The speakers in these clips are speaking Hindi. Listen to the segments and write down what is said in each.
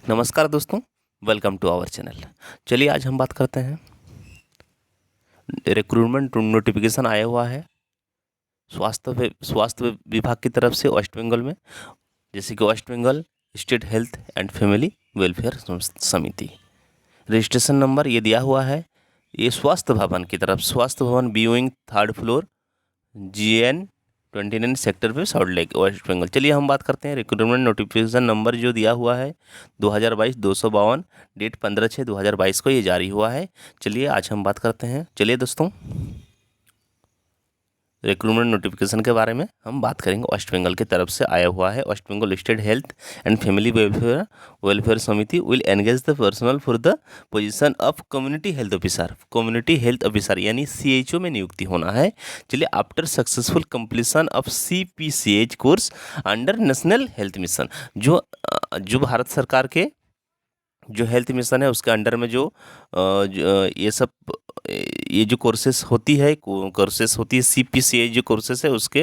नमस्कार दोस्तों, वेलकम टू आवर चैनल। चलिए आज हम बात करते हैं रिक्रूटमेंट नोटिफिकेशन आया हुआ है स्वास्थ्य विभाग की तरफ से वेस्ट बंगाल में, जैसे कि West Bengal state health and family welfare Samiti. Registration number ये दिया हुआ है। ये स्वास्थ्य भवन की तरफ, Swasthya Bhawan B wing 3rd floor GN 29 sector पे साउथ लेक वेस्ट बंगाल। चलिए हम बात करते हैं रिक्रूटमेंट नोटिफिकेशन नंबर जो दिया हुआ है 2022-252, डेट 15/6/2022 को ये जारी हुआ है। चलिए आज हम बात करते हैं। चलिए दोस्तों, रिक्रूटमेंट नोटिफिकेशन के बारे में हम बात करेंगे। वेस्ट बंगाल की तरफ से आया हुआ है। West Bengal state health and family welfare Samiti will engage the personal for the position of community health officer. Community health officer यानी CHO में नियुक्ति होना है। चलिए, after successful completion of CPCH course under national health mission, जो भारत सरकार के जो हेल्थ मिशन है उसके अंडर में ये जो कोर्सेस होती है CPCH जो कोर्सेस है उसके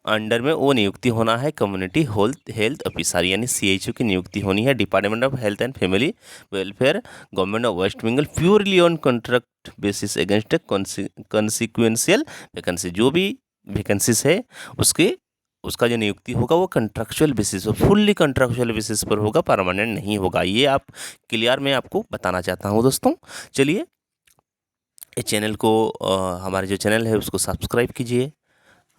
अंडर में वो नियुक्ति होना है। कम्युनिटी हेल्थ ऑफिसर यानी CHO की नियुक्ति होनी है। Department of health and family welfare, government of West Bengal, purely on contract basis against consequential vacancy. जो भी वैकेंसीज है उसका जो नियुक्ति होगा वो कंट्रैक्चुअल बेसिस पर, फुल्ली कंट्रैक्चुअल बेसिस पर होगा, परमानेंट नहीं होगा। ये आप क्लियर मैं आपको बताना चाहता हूँ दोस्तों। चलिए, इस चैनल को हमारे जो चैनल है उसको सब्सक्राइब कीजिए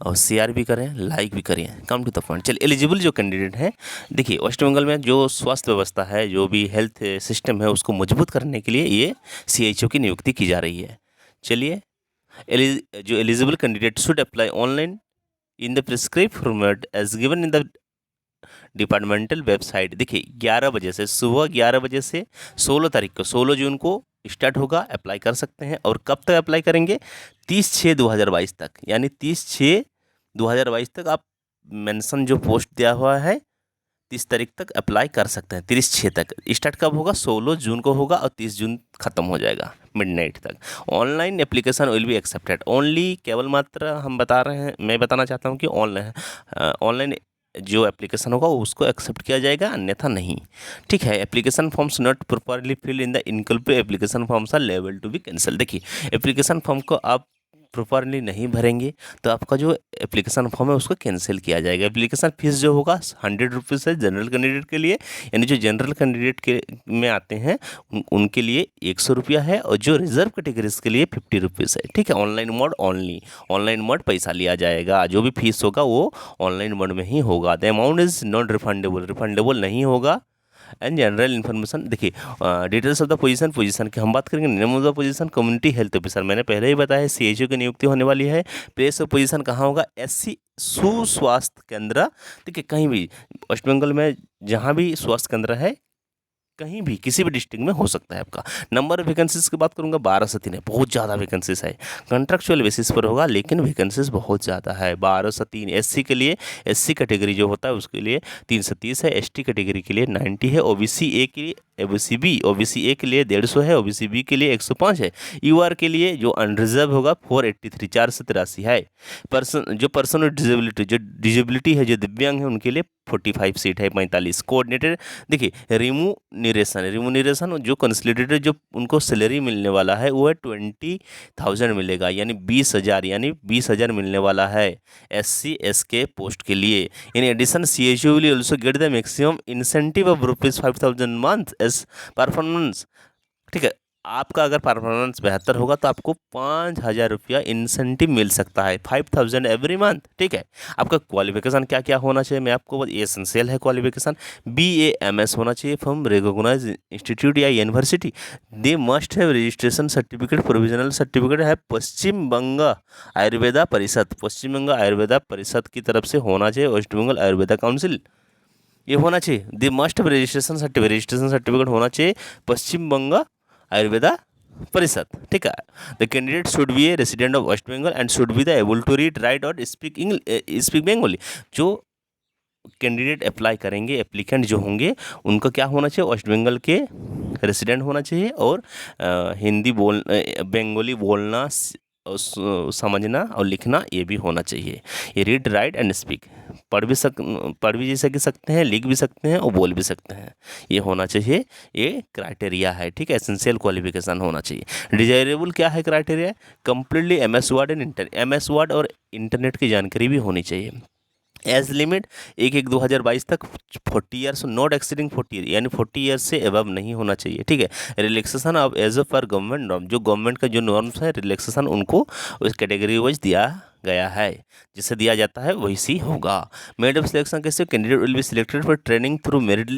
और शेयर भी करें, लाइक भी करें। Come to the point. चलिए, एलिजिबल जो कैंडिडेट हैं, देखिए वेस्ट बंगाल में जो स्वास्थ्य व्यवस्था है, जो भी हेल्थ सिस्टम है उसको मजबूत करने के लिए ये CHO की नियुक्ति की जा रही है। चलिए, जो eligible candidate should apply online in the prescribe format as given in the departmental website. देखिए 11 बजे से, सुबह 11 बजे से 16 तारीख को, 16 जून को स्टार्ट होगा। अप्लाई कर सकते हैं। और कब तक अप्लाई करेंगे? 30/6/2022 तक, यानी 30/6/2022 तक आप मेंशन जो पोस्ट दिया हुआ है 30 तारीख तक अप्लाई कर सकते हैं। 30/6 तक स्टार्ट कब होगा? 16 जून को होगा और 30 जून खत्म हो जाएगा मिडनाइट तक। Online application will be accepted only, केवल मात्र हम बता रहे हैं, मैं बताना चाहता हूँ कि ऑनलाइन जो एप्लीकेशन होगा उसको एक्सेप्ट किया जाएगा, अन्यथा नहीं। ठीक है। Application forms not properly fill in the inculpable application forms are level to be cancel. देखिए, एप्लीकेशन फॉर्म को आप प्रॉपरली नहीं भरेंगे तो आपका जो एप्लीकेशन फॉर्म है उसको कैंसिल किया जाएगा। एप्लीकेशन फीस जो होगा 100 रुपीज़ है जनरल कैंडिडेट के लिए, यानी जो जनरल कैंडिडेट के में आते हैं उनके लिए 100 रुपया है, और जो रिजर्व कैटेगरीज के लिए 50 रुपीज़ है। ठीक है। Online mode only, online mode पैसा लिया जाएगा। जो भी फीस होगा वो ऑनलाइन मोड में ही होगा। The amount is not refundable नहीं होगा। एंड जनरल इन्फॉर्मेशन, देखिए डिटेल्स ऑफ द पोजीशन की हम बात करेंगे। Name of the position community health officer, मैंने पहले ही बताया CHO की नियुक्ति होने वाली है। प्लेस ऑफ पोजीशन कहाँ होगा? SC सुस्वास्थ्य केंद्र। देखिए, कहीं भी वेस्ट बंगाल में जहाँ भी स्वास्थ्य केंद्र है, कहीं भी किसी भी डिस्ट्रिक्ट में हो सकता है आपका। नंबर ऑफ वैकेंसीज की बात करूंगा, 12 से 3 है, बहुत ज़्यादा वैकेंसीज है। कॉन्ट्रैक्चुअल बेसिस पर होगा लेकिन वैकेंसीज बहुत ज़्यादा है। 12 से 3 SC के लिए, SC कैटेगरी जो होता है उसके लिए 330 है, ST कैटेगरी के लिए 90 है, OBC A के लिए, OBC A के लिए 150 है, OBC B के लिए 105 है, UR के लिए जो अनरिजर्व होगा 483, 483 है। पर्सन विद डिजेबिलिटी है, जो दिव्यांग है उनके लिए 45 सीट है, 45। कोऑर्डिनेटर, देखिए रिमूनरेशन जो कंसोलिडेटेड जो उनको सैलरी मिलने वाला है वो है 20,000 मिलेगा, यानी 20,000 मिलने वाला है SC SK पोस्ट के लिए। In addition CHO will also get the maximum incentive of ₹5,000 month as performance. ठीक है। आपका अगर परफॉर्मेंस बेहतर होगा तो आपको 5,000 रुपया इंसेंटिव मिल सकता है, 5,000 एवरी मंथ। ठीक है। आपका क्वालिफिकेशन क्या क्या होना चाहिए, मैं आपको एसेंशियल है क्वालिफिकेशन, BA MS होना चाहिए फ्रॉम रिकॉग्नाइज इंस्टीट्यूट या university. They must have registration certificate, provisional certificate है पश्चिम बंग आयुर्वेदा परिषद, पश्चिम बंग आयुर्वेदा परिषद की तरफ से होना चाहिए, वेस्ट बंगाल आयुर्वेदा काउंसिल ये होना चाहिए। They must have registration certificate होना चाहिए पश्चिम बंग आयुर्वेदा परिषद। ठीक है। The candidate should be a resident of West Bengal and should be the able to read write और स्पीक बंगाली। जो कैंडिडेट अप्लाई करेंगे, एप्लीकेंट जो होंगे, उनको क्या होना चाहिए? वेस्ट बंगाल के रेसिडेंट होना चाहिए और बंगाली बोलना समझना और लिखना ये भी होना चाहिए। ये रीड राइट एंड स्पीक, पढ़ भी जैसे सकते हैं, लिख भी सकते हैं और बोल भी सकते हैं, ये होना चाहिए। ये क्राइटेरिया है, ठीक है, एसेंशियल क्वालिफिकेशन होना चाहिए। डिजायरेबल क्या है criteria? Completely MS word and MS word और इंटरनेट की जानकारी भी होनी चाहिए। एज लिमिट 1/1/2022 तक 40 ईयर्स, नॉट एक्सीडिंग 40 ईयर, यानी 40 ईयर्स से एबव नहीं होना चाहिए, ठीक है। रिलैक्सेशन ऑफ एज पर गवर्नमेंट नॉर्म, जो गवर्नमेंट का जो नॉर्म्स है रिलैक्सेशन उनको उस कैटेगरी वाइज दिया गया है, जिसे दिया जाता है वही सी होगा। मेड ऑफ सिलेक्शन कैसे? Candidate will be selected for training through merit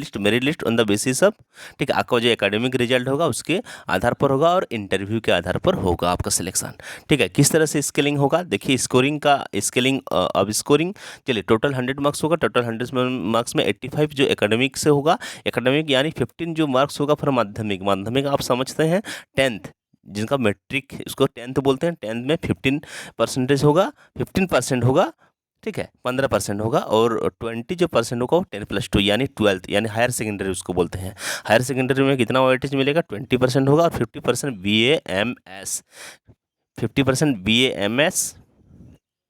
list on the basis of, ठीक है, आपका जो एकेडमिक रिजल्ट होगा उसके आधार पर होगा और इंटरव्यू के आधार पर होगा आपका सिलेक्शन, ठीक है। किस तरह से स्केलिंग होगा? देखिए स्कोरिंग का स्केलिंग, अब स्कोरिंग, चलिए टोटल 100 मार्क्स होगा, टोटल 100 मार्क्स में 85 जो एकेडमिक से होगा, एकेडमिक यानी 15 जो मार्क्स होगा फॉर माध्यमिक, माध्यमिक आप समझते हैं 10th, जिनका मैट्रिक उसको 10th बोलते हैं, 10th में 15% होगा, 15% होगा, ठीक है, 15% होगा, और 20 जो परसेंट होगा वो 10+2 यानी 12th यानी हायर सेकेंडरी उसको बोलते हैं। हायर सेकेंडरी में कितना वेटेज मिलेगा? 20% होगा, और 50% BA/MS, 50% BA/MS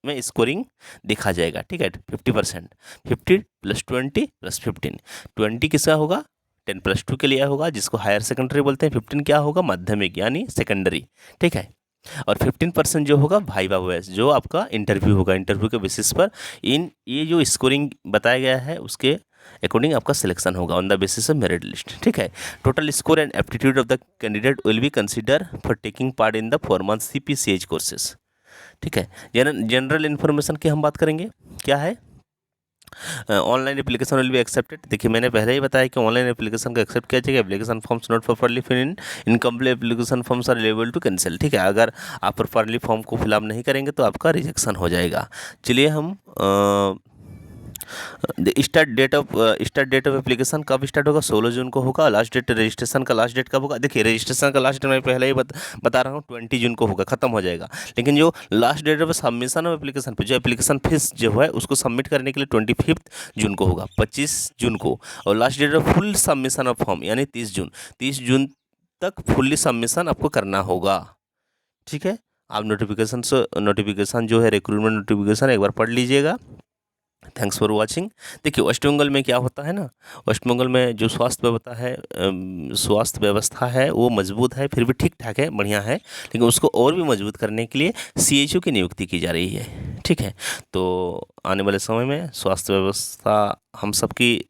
में स्कोरिंग दिखा जाएगा, ठीक है। 50%, 50 + 20 + 15, 20 किसका होगा? 10+2 के लिए होगा, जिसको हायर सेकेंडरी बोलते हैं। 15 क्या होगा? माध्यमिक यानी सेकेंडरी, ठीक है। और 15% जो होगा वाइवा वॉइस, जो आपका इंटरव्यू होगा, इंटरव्यू के बेसिस पर ये जो स्कोरिंग बताया गया है उसके अकॉर्डिंग आपका सिलेक्शन होगा on the basis of merit list, ठीक है। Total score and aptitude of the candidate will be consider for taking part in the 4 month CPCH courses, ठीक है। जनरल इन्फॉर्मेशन की हम बात करेंगे, क्या है? Online application will be accepted. देखिए मैंने पहले ही बताया कि ऑनलाइन एप्लीकेशन को एक्सेप्ट किया जाएगा। Application forms not properly fill in incomplete application forms are eligible to cancel, ठीक है। अगर आप प्रॉपरली फॉर्म को फिलअप नहीं करेंगे तो आपका रिजेक्शन हो जाएगा। चलिए हम स्टार्ट डेट ऑफ एप्लीकेशन कब स्टार्ट होगा? 16 जून को होगा। लास्ट डेट रजिस्ट्रेशन का लास्ट डेट कब होगा? देखिए रजिस्ट्रेशन का लास्ट डेट मैं पहले ही बता रहा हूँ 20 जून को होगा, खत्म हो जाएगा। लेकिन जो last date of submission of application पे जो एप्लीकेशन फीस जो है उसको सबमिट करने के लिए 25 जून को होगा, 25 जून को। और last date of full submission of form यानी 30 जून तक फुल्ली सबमिशन आपको करना होगा, ठीक है। आप नोटिफिकेशन जो है रिक्रूटमेंट नोटिफिकेशन एक बार पढ़ लीजिएगा। Thanks for watching. देखिए वेस्ट बंगाल में क्या होता है ना, वेस्ट बंगाल में जो स्वास्थ्य व्यवस्था है वो मजबूत है, फिर भी ठीक ठाक है, बढ़िया है, लेकिन उसको और भी मजबूत करने के लिए CHO की नियुक्ति की जा रही है, ठीक है। तो आने वाले समय में स्वास्थ्य व्यवस्था हम सबकी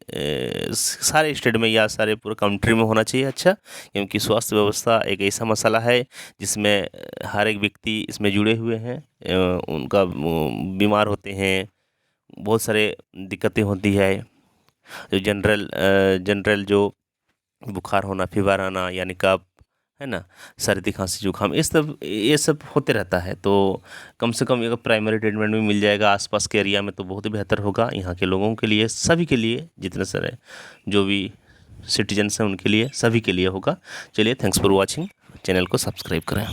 सारे स्टेट में या सारे पूरे कंट्री में होना चाहिए अच्छा, क्योंकि स्वास्थ्य व्यवस्था एक ऐसा मसला है जिसमें हर एक व्यक्ति इसमें जुड़े हुए हैं, उनका बीमार होते हैं, बहुत सारे दिक्कतें होती है। जो जनरल जो बुखार होना, फीवर आना, यानी कफ, है ना, सर्दी खांसी जुकाम, ये सब होते रहता है। तो कम से कम एक प्राइमरी ट्रीटमेंट भी मिल जाएगा आसपास के एरिया में तो बहुत ही बेहतर होगा यहाँ के लोगों के लिए, सभी के लिए, जितने सारे जो भी सिटीजन्स हैं उनके लिए, सभी के लिए होगा। चलिए थैंक्स फॉर वॉचिंग, चैनल को सब्सक्राइब करें।